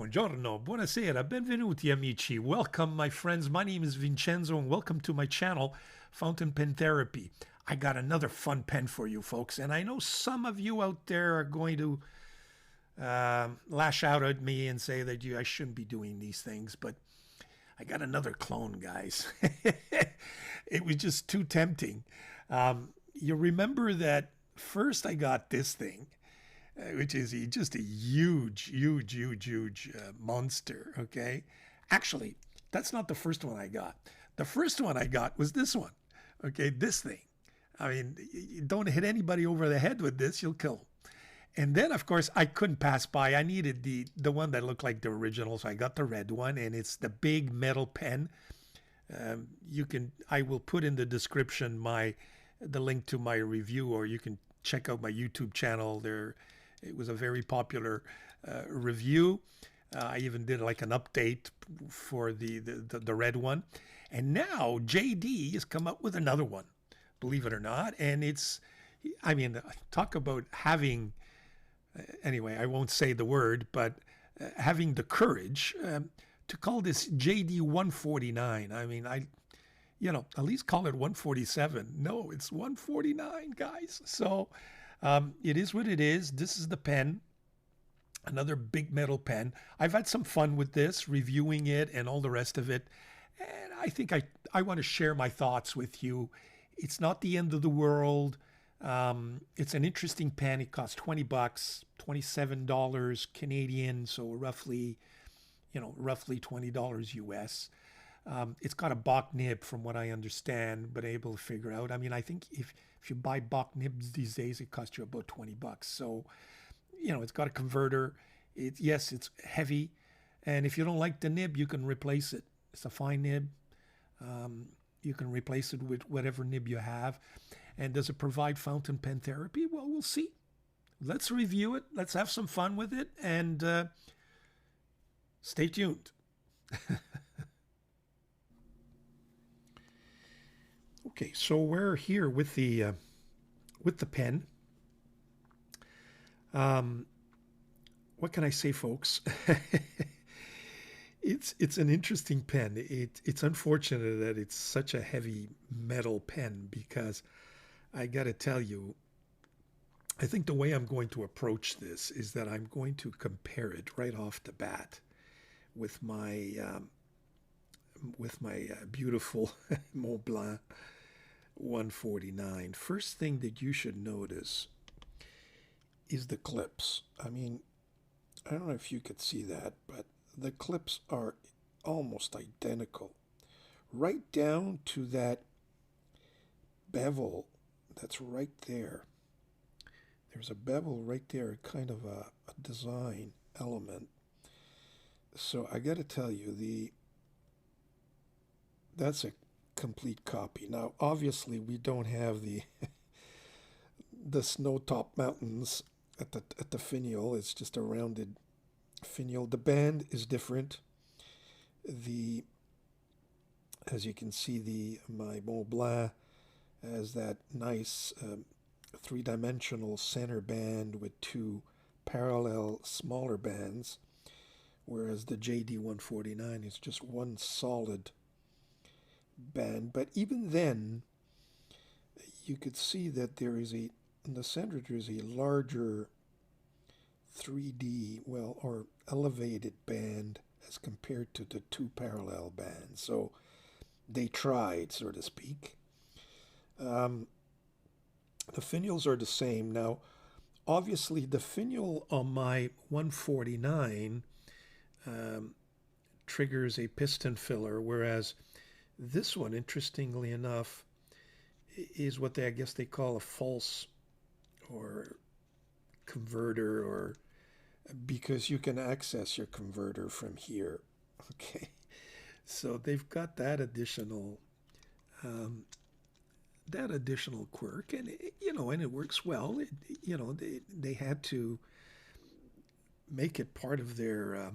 Buongiorno, buonasera, benvenuti amici. Welcome, my friends. My name is Vincenzo, and welcome to my channel, Fountain Pen Therapy. I got another fun pen for you folks, and I know some of you out there are going to lash out at me and say that I shouldn't be doing these things, but I got another clone, guys. It was just too tempting. You remember that first I got this thing, which is just a huge monster, okay? Actually, that's not the first one I got. The first one I got was this one, okay? This thing. I mean, you don't hit anybody over the head with this, you'll kill them. And then, of course, I couldn't pass by. I needed the one that looked like the original, so I got the red one, and it's the big metal pen. I will put in the description the link to my review, or you can check out my YouTube channel. It was a very popular review. I even did like an update for the red one, and now JD has come up with another one, believe it or not. And talk about having. Anyway, I won't say the word, but having the courage to call this JD 149. I mean, at least call it 147. No, it's 149, guys. So it is what it is. This is the pen, another big metal pen. I've had some fun with this, reviewing it and all the rest of it. And I think I want to share my thoughts with you. It's not the end of the world. It's an interesting pen. It costs $20, $27 Canadian, so roughly $20 US. It's got a Bach nib from what I understand, but able to figure out. I mean, I think if you buy Bach nibs these days, it costs you about $20. So, it's got a converter. It's heavy. And if you don't like the nib, you can replace it. It's a fine nib. You can replace it with whatever nib you have. And does it provide fountain pen therapy? Well, we'll see. Let's review it. Let's have some fun with it. And stay tuned. Okay, so we're here with the pen. What can I say, folks? It's an interesting pen. It's unfortunate that it's such a heavy metal pen, because I got to tell you, I think the way I'm going to approach this is that I'm going to compare it right off the bat with my beautiful Montblanc 149. First thing that you should notice is the clips. I mean, I don't know if you could see that, but the clips are almost identical, right down to that bevel that's right there. There's a bevel right there, kind of a design element. So I got to tell you, that's a complete copy. Now, obviously, we don't have the the snow-top mountains at the finial. It's just a rounded finial. The band is different. As you can see, my Mont Blanc has that nice three-dimensional center band with two parallel smaller bands, whereas the JD 149 is just one solid band. But even then, you could see that in the center there's a larger 3D, or elevated band as compared to the two parallel bands. So they tried, so to speak. The finials are the same. Now, obviously, the finial on my 149 triggers a piston filler, whereas this one, interestingly enough, is what I guess they call a false or converter, or because you can access your converter from here. Okay, so they've got that additional quirk, and and it works well. They had to make it part of their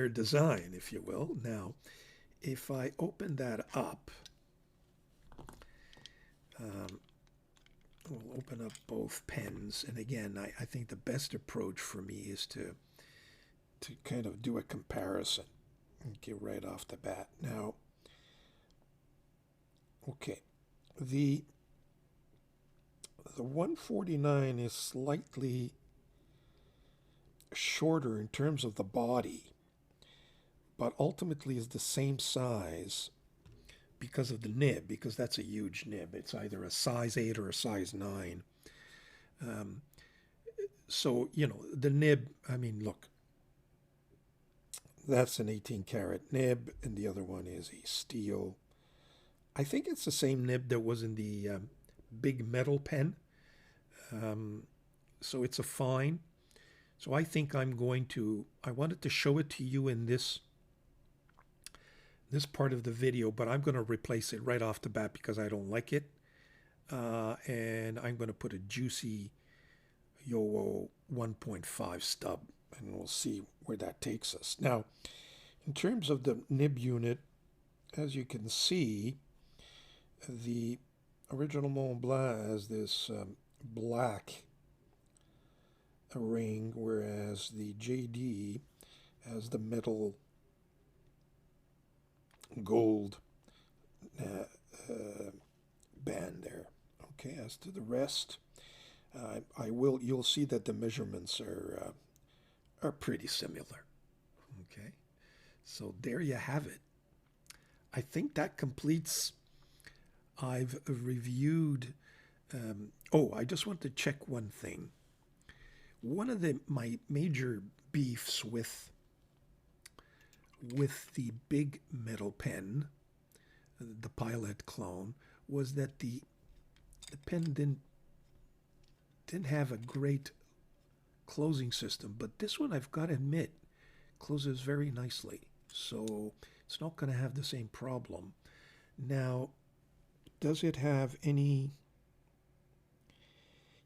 design, if you will. Now, if I open that up, open up both pens, and again, I think the best approach for me is to kind of do a comparison. Okay, right off the bat. Now, okay, the 149 is slightly shorter in terms of the body, but ultimately is the same size because of the nib, because that's a huge nib. It's either a size 8 or a size 9. So, the nib, I mean, look, that's an 18 karat nib, and the other one is a steel. I think it's the same nib that was in the big metal pen. So it's a fine. So I think I wanted to show it to you in this part of the video, but I'm going to replace it right off the bat because I don't like it. And I'm going to put a juicy Yowo 1.5 stub, and we'll see where that takes us. Now, in terms of the nib unit, as you can see, the original Mont Blanc has this black ring, whereas the JD has the metal gold band there. Okay, as to the rest, you'll see that the measurements are pretty similar. Okay, so there you have it. I think that completes. I've reviewed. I just want to check one thing. One of my major beefs with the big metal pen, the Pilot clone, was that the pen didn't have a great closing system, but this one, I've got to admit, closes very nicely. So it's not going to have the same problem. Now, does it have any?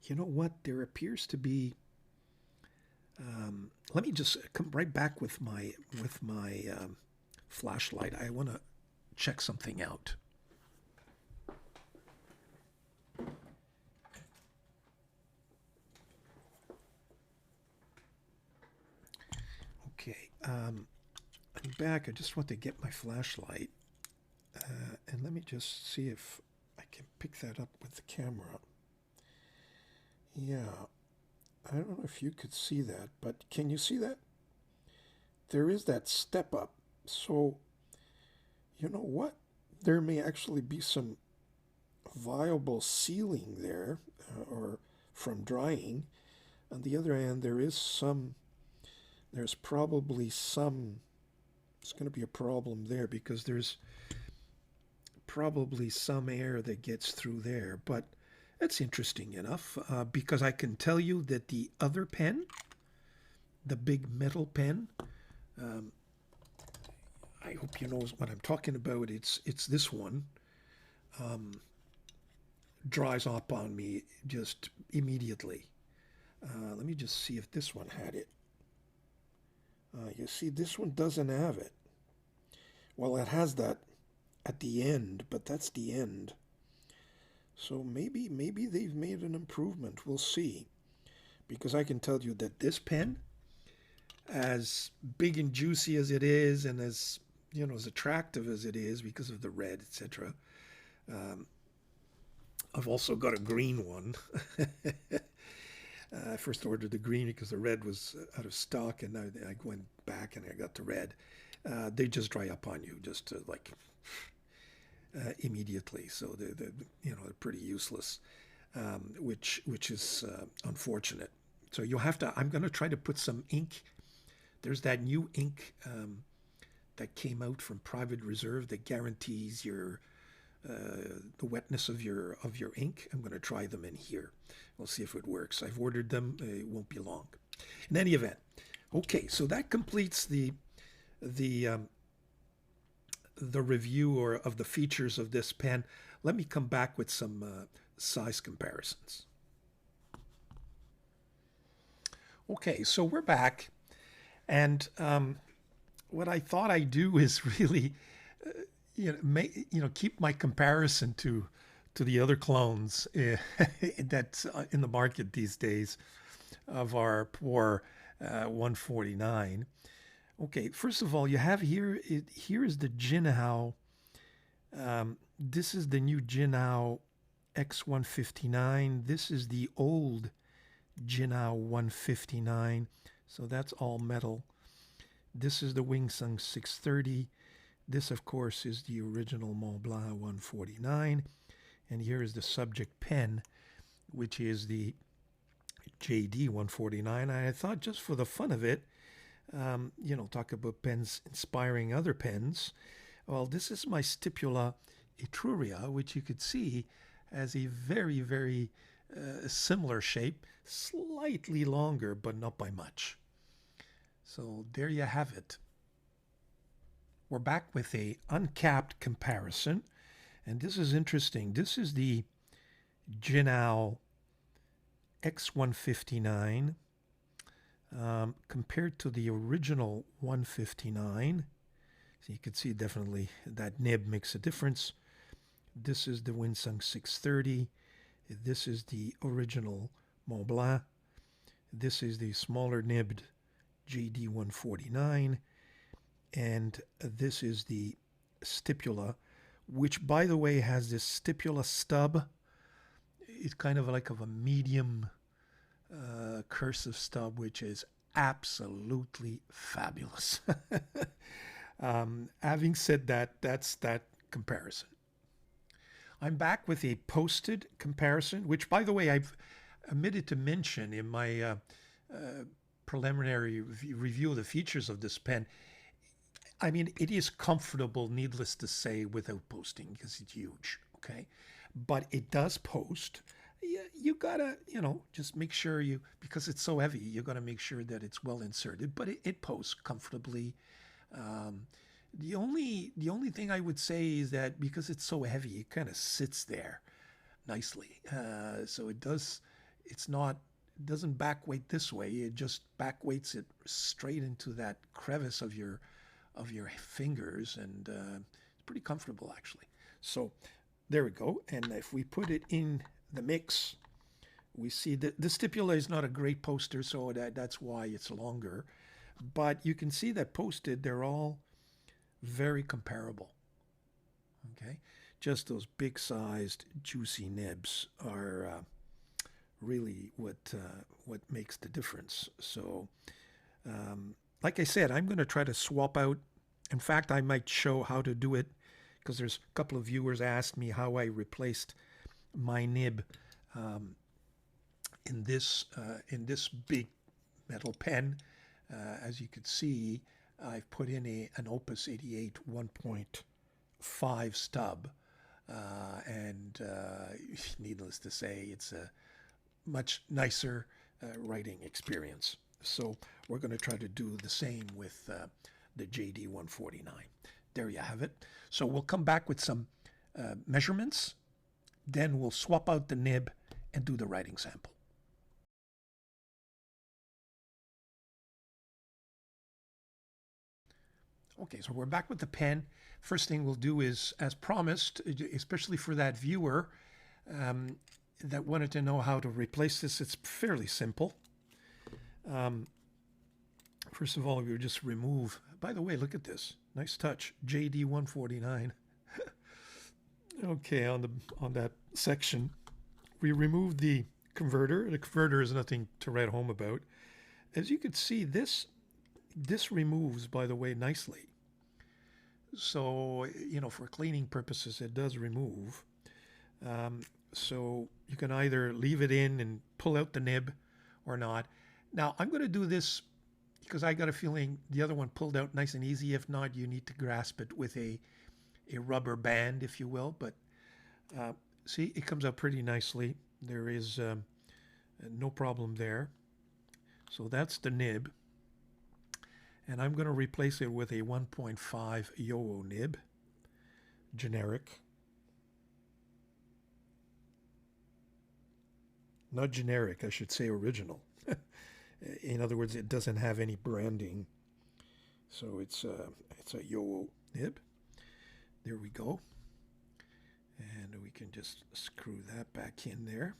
You know what? There appears to be. Let me just come right back with my flashlight. I want to check something out. Okay, I'm back. I just want to get my flashlight, and let me just see if I can pick that up with the camera. Yeah. I don't know if you could see that, but can you see that? There is that step up. So, you know what? There may actually be some viable sealing there, or from drying. On the other hand, there's probably some, it's going to be a problem there because there's probably some air that gets through there, but that's interesting enough, because I can tell you that the other pen, the big metal pen, I hope you know what I'm talking about. It's this one. Dries up on me just immediately. Let me just see if this one had it. You see, this one doesn't have it. Well, it has that at the end, but that's the end. So maybe they've made an improvement. We'll see. Because I can tell you that this pen, as big and juicy as it is, and as as attractive as it is because of the red, etc. I've also got a green one. I first ordered the green because the red was out of stock, and now I went back and I got the red. They just dry up on you, just like. Immediately, so they're pretty useless, which is unfortunate. So you'll have to. I'm going to try to put some ink. There's that new ink that came out from Private Reserve that guarantees the wetness of your ink. I'm going to try them in here. We'll see if it works. I've ordered them. It won't be long. In any event, okay. So that completes the review of the features of this pen. Let me come back with some size comparisons. Okay, so we're back, and what I thought I'd do is really, keep my comparison to to the other clones that's in the market these days of our poor 149. Okay, first of all, you have here, here is the Jinhao. This is the new Jinhao X159. This is the old Jinhao 159. So that's all metal. This is the Wingsung 630. This, of course, is the original Mont Blanc 149. And here is the subject pen, which is the JD 149. I thought just for the fun of it, talk about pens inspiring other pens. Well, this is my Stipula Etruria, which you could see has a very, very similar shape, slightly longer, but not by much. So there you have it. We're back with a uncapped comparison, and this is interesting. This is the Jinhao X159 compared to the original 159. So you can see definitely that nib makes a difference. This is the Winsung 630. This is the original Mont Blanc. This is the smaller nibbed JD 149. And this is the Stipula, which, by the way, has this Stipula stub. It's kind of like a medium cursive stub, which is absolutely fabulous. Having said that, that's that comparison. I'm back with a posted comparison, which, by the way, I've omitted to mention in my preliminary review of the features of this pen. I mean, it is comfortable, needless to say, without posting, because it's huge, okay? But it does post. You gotta, just make sure because it's so heavy, you gotta make sure that it's well inserted, but it posts comfortably. The only thing I would say is that because it's so heavy, it kind of sits there nicely. So it doesn't back weight this way. It just back weights it straight into that crevice of your fingers, and it's pretty comfortable actually. So there we go. And if we put it in the mix, we see that the Stipula is not a great poster, so that's why it's longer. But you can see that posted, they're all very comparable. Okay, just those big-sized, juicy nibs are really what makes the difference. So, like I said, I'm going to try to swap out. In fact, I might show how to do it, because there's a couple of viewers asked me how I replaced my nib in this big metal pen. As you can see, I've put in an Opus 88 1.5 stub, and needless to say, it's a much nicer writing experience. So we're going to try to do the same with the JD 149. There you have it. So we'll come back with some measurements, then we'll swap out the nib and do the writing sample. Okay, so we're back with the pen. First thing we'll do is, as promised, especially for that viewer that wanted to know how to replace this, it's fairly simple. First of all, we'll just remove, by the way, look at this. Nice touch, JD 149. Okay, on that section, we removed the converter. The converter is nothing to write home about. As you can see, this removes, by the way, nicely. So, for cleaning purposes, it does remove. So you can either leave it in and pull out the nib or not. Now, I'm going to do this because I got a feeling the other one pulled out nice and easy. If not, you need to grasp it with a rubber band, if you will. But see, it comes out pretty nicely. There is no problem there. So that's the nib. And I'm going to replace it with a 1.5 Yowo nib, generic. Not generic, I should say original. In other words, it doesn't have any branding. So it's a Yowo nib. There we go. And we can just screw that back in there.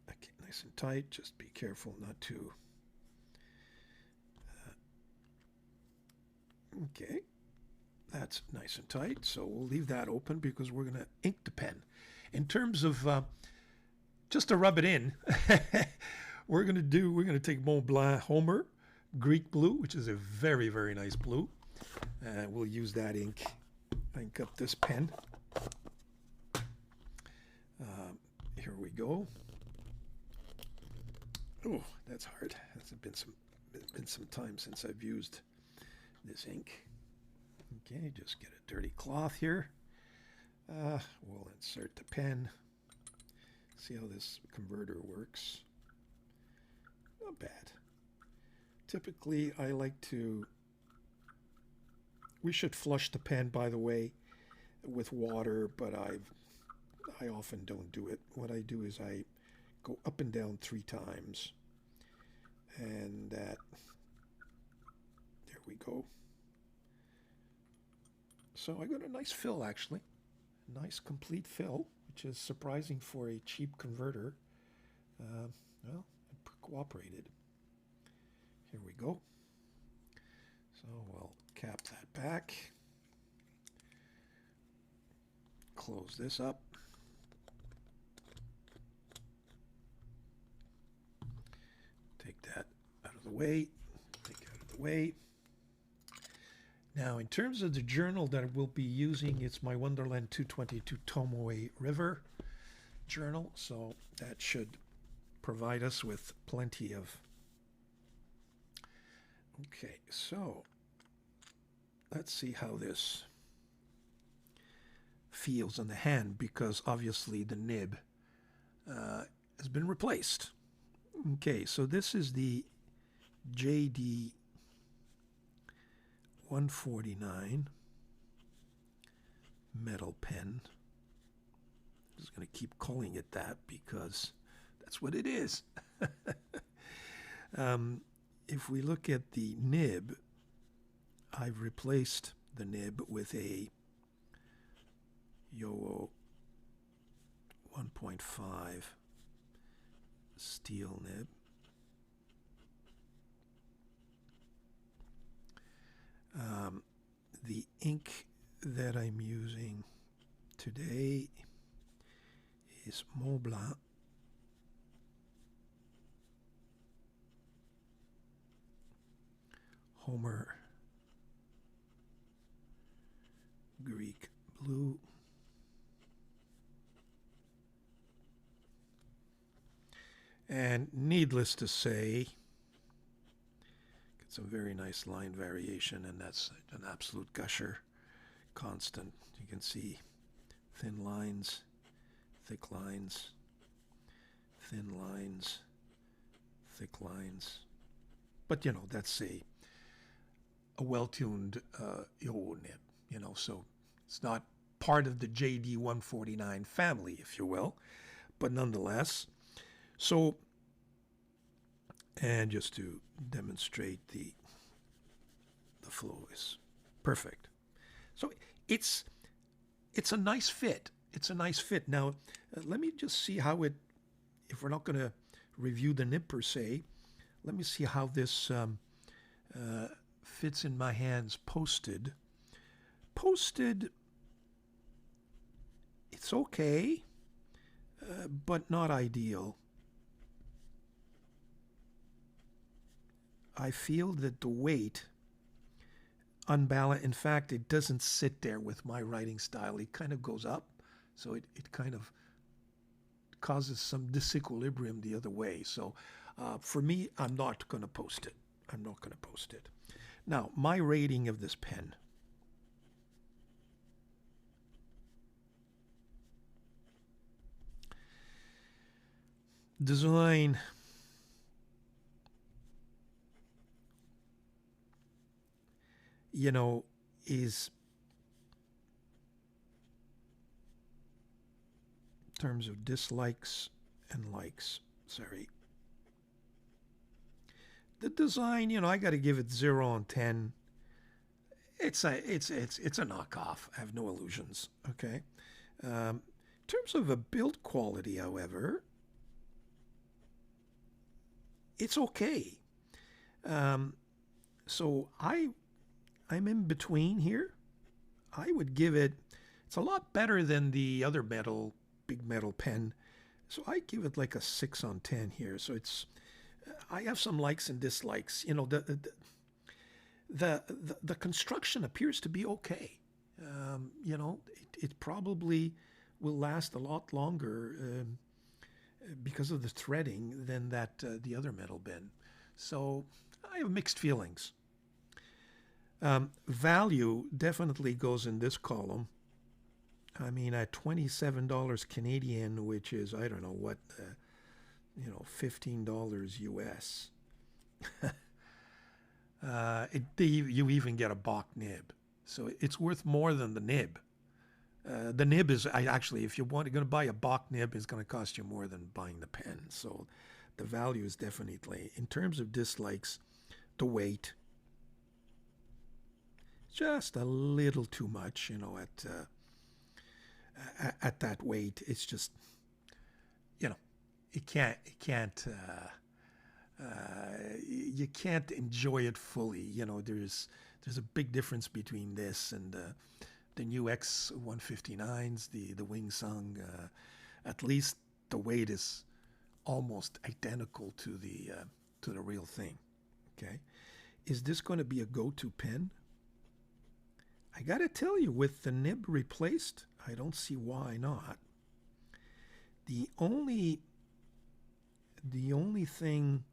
Okay, nice and tight. Just be careful not to. Okay, that's nice and tight. So we'll leave that open because we're going to ink the pen. In terms of just to rub it in, we're going to take Mont Blanc Homer Greek blue, which is a very, very nice blue. We'll use that ink up this pen. Here we go. Oh, that's hard. It's been some time since I've used this ink. Okay, just get a dirty cloth here. We'll insert the pen. See how this converter works. Not bad. Typically, I like to... We should flush the pen, by the way, with water, but I often don't do it. What I do is I go up and down 3 times. And that... There we go. So I got a nice fill, actually. A nice complete fill, which is surprising for a cheap converter. Well, it cooperated. Here we go. So we'll cap that back. Close this up. Take that out of the way. Take it out of the way. Now, in terms of the journal that we'll be using, it's my Wonderland 222 Tomoe River journal. So that should provide us with plenty of... Okay, so let's see how this feels on the hand, because obviously the nib has been replaced. Okay, so this is the JD 149 metal pen. I'm just going to keep calling it that because that's what it is. If we look at the nib, I've replaced the nib with a Yowo 1.5 steel nib. The ink that I'm using today is Mont Blanc Homer Greek blue. And needless to say, get some very nice line variation, and that's an absolute gusher, constant. You can see thin lines, thick lines, thin lines, thick lines. But, you know, that's a well-tuned Yowo nib, you know, so it's not part of the JD 149 family, if you will, but nonetheless. So, and just to demonstrate the flow is perfect. So it's a nice fit. It's a nice fit. Now, let me just see how it, if we're not going to review the nib per se, let me see how this fits in my hands posted. Posted, it's okay, but not ideal. I feel that the weight unbalanced. In fact, it doesn't sit there with my writing style. It kind of goes up, so it kind of causes some disequilibrium the other way. So for me, I'm not going to post it. I'm not going to post it. Now, my rating of this pen. Design. You know, is in terms of dislikes and likes, sorry. The design, I got to give it 0 on 10. It's a knockoff. I have no illusions. Okay. In terms of a build quality, however, it's okay. So I'm in between here. I would give it. It's a lot better than the other big metal pen. So I give it like a 6 on 10 here. So it's. I have some likes and dislikes. The construction appears to be okay. It probably will last a lot longer because of the threading than the other metal bin. So I have mixed feelings. Value definitely goes in this column. I mean, at $27 Canadian, which is, I don't know what, $15 US. You even get a Bach nib. So it's worth more than the nib. The nib is, if you're going to buy a Bach nib, it's going to cost you more than buying the pen. So the value is definitely, in terms of dislikes, the weight. Just a little too much, at that weight. It's just, you can't enjoy it fully. There's a big difference between this and the new X159s, the Wing Sung. At least the weight is almost identical to the real thing. Okay, is this going to be a go-to pen? I got to tell you, with the nib replaced, I don't see why not. The only thing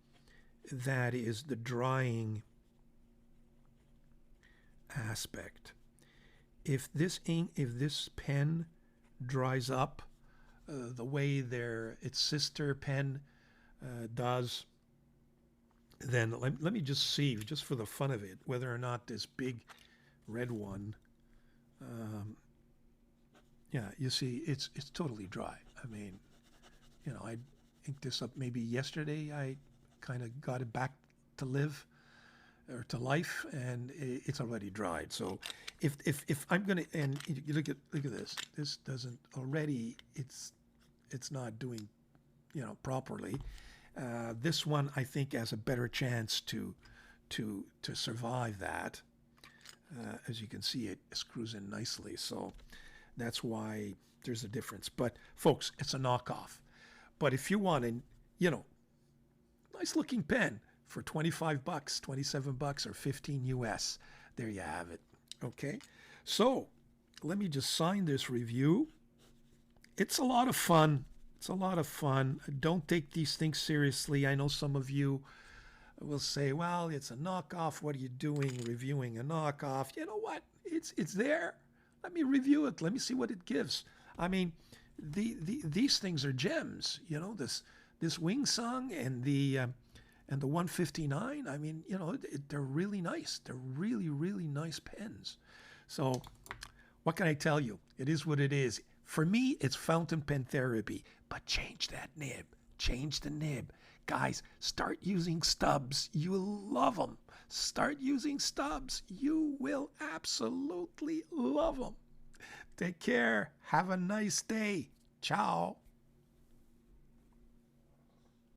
that is the drying aspect. If this pen dries up the way its sister pen does, then let me just see, just for the fun of it, whether or not this big red one, you see, it's totally dry. I mean, I inked this up maybe yesterday. I kind of got it back to life, and it's already dried. So if I'm gonna, and you look at this doesn't already, it's not doing properly. This one, I think, has a better chance to survive that. As you can see, it screws in nicely, so that's why there's a difference. But folks, it's a knockoff. But if you want a nice looking pen for $25, $27, or $15 US, there you have it. Okay, so let me just sign this review. It's a lot of fun. Don't take these things seriously. I know some of you will say, well, it's a knockoff. What are you doing reviewing a knockoff? You know what? It's there. Let me review it. Let me see what it gives. I mean, these things are gems. This Wing Sung and the 159. I mean, they're really nice. They're really, really nice pens. So what can I tell you? It is what it is. For me, it's fountain pen therapy. But change that nib. Change the nib. Guys, start using stubs. You'll love them. Start using stubs. You will absolutely love them. Take care. Have a nice day. Ciao.